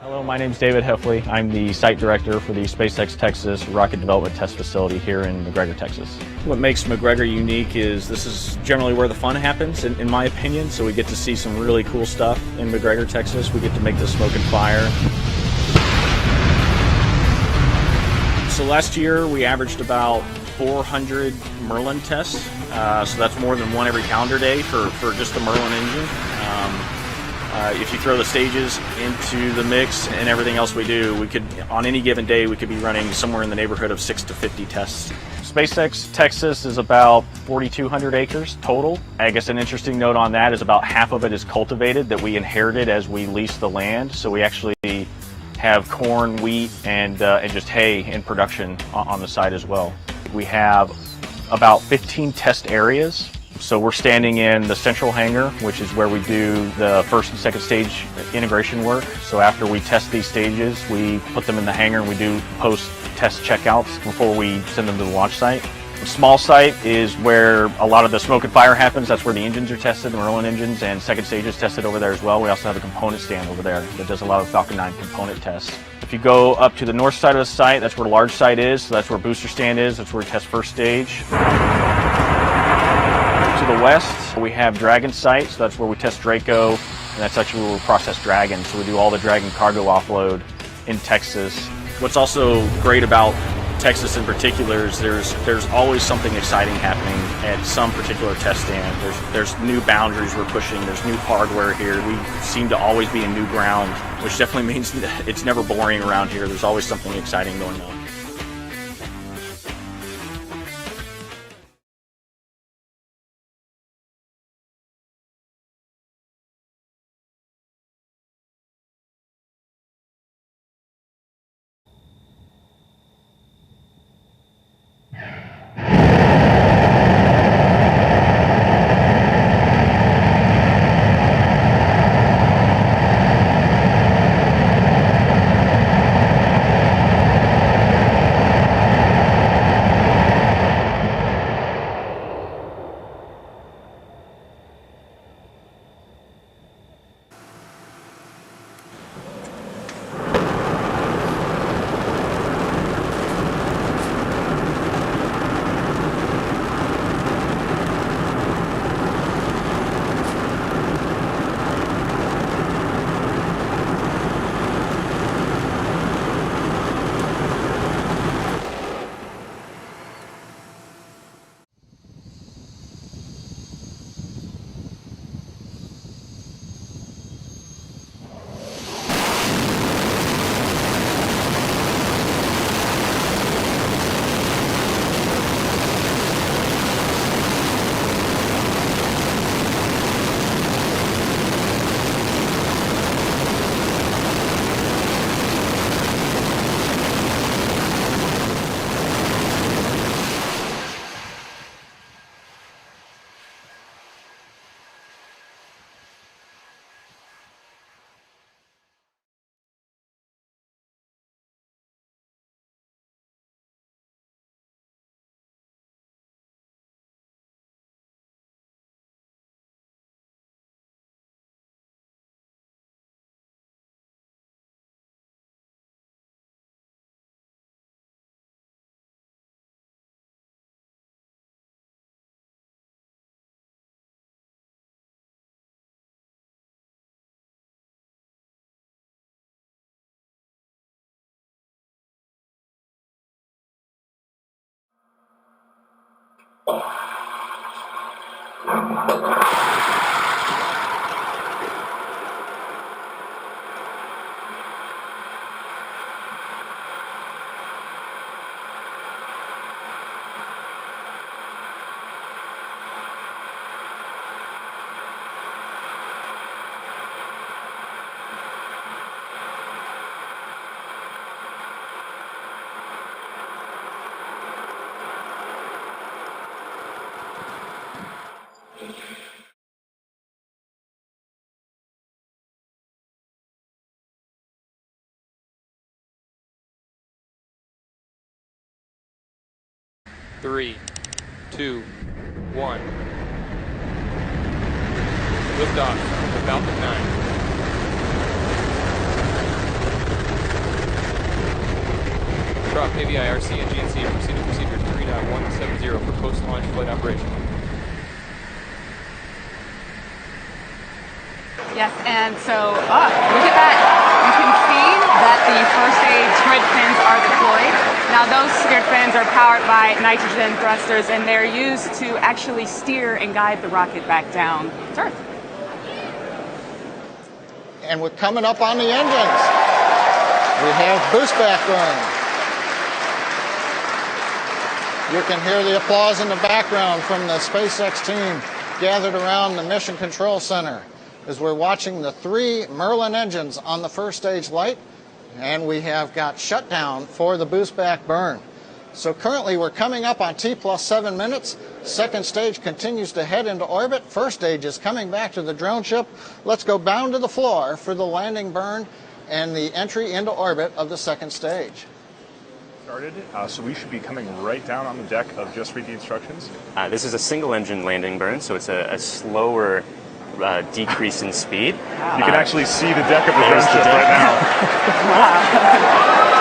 Hello, my name is David Heffley. I'm the site director for the SpaceX Texas rocket development test facility here in McGregor, Texas. What makes McGregor unique is this is generally where the fun happens, in my opinion. So we get to see some really cool stuff in McGregor, Texas. We get to make the smoke and fire. So last year we averaged about 400 Merlin tests. So that's more than one every calendar day for just the Merlin engine. If you throw the stages into the mix and everything else we do, we could, on any given day, we could be running somewhere in the neighborhood of 6 to 50 tests. SpaceX Texas is about 4,200 acres total. I guess an interesting note on that is about half of it is cultivated that we inherited as we leased the land. So we actually have corn, wheat, and just hay in production on the site as well. We have about 15 test areas. So we're standing in the central hangar, which is where we do the first and second stage integration work. So after we test these stages, we put them in the hangar and we do post-test checkouts before we send them to the launch site. The small site is where a lot of the smoke and fire happens. That's where the engines are tested, the Merlin engines, and second stage is tested over there as well. We also have a component stand over there that does a lot of Falcon 9 component tests. If you go up to the north side of the site, that's where the large site is. So that's where booster stand is. That's where we test first stage. To the west, we have Dragon site, so that's where we test Draco, and that's actually where we process Dragon. So we do all the Dragon cargo offload in Texas. What's also great about Texas in particular is there's always something exciting happening at some particular test stand. There's new boundaries we're pushing, there's new hardware here. We seem to always be in new ground, which definitely means that it's never boring around here. There's always something exciting going on. Three, two, one. Liftoff of Falcon 9. Drop AVIRC and GNC proceed to procedure 3.170 for post-launch flight operation. Yes, and so, look at that. You can see that the first stage grid fins are deployed. Now those grid fins are powered by nitrogen thrusters, and they're used to actually steer and guide the rocket back down to Earth. And we're coming up on the engines. We have boost back burn. You can hear the applause in the background from the SpaceX team gathered around the Mission Control Center as we're watching the 3 Merlin engines on the first stage light, and we have got shutdown for the boost back burn. So currently we're coming up on T plus 7 minutes. Second stage continues to head into orbit. First stage is coming back to the drone ship. Let's go down to the floor for the landing burn and the entry into orbit of the second stage. So we should be coming right down on the deck of Just Read the Instructions. This is a single engine landing burn, so it's a slower decrease in speed. You can actually see the deck of the drone ship right now. Wow.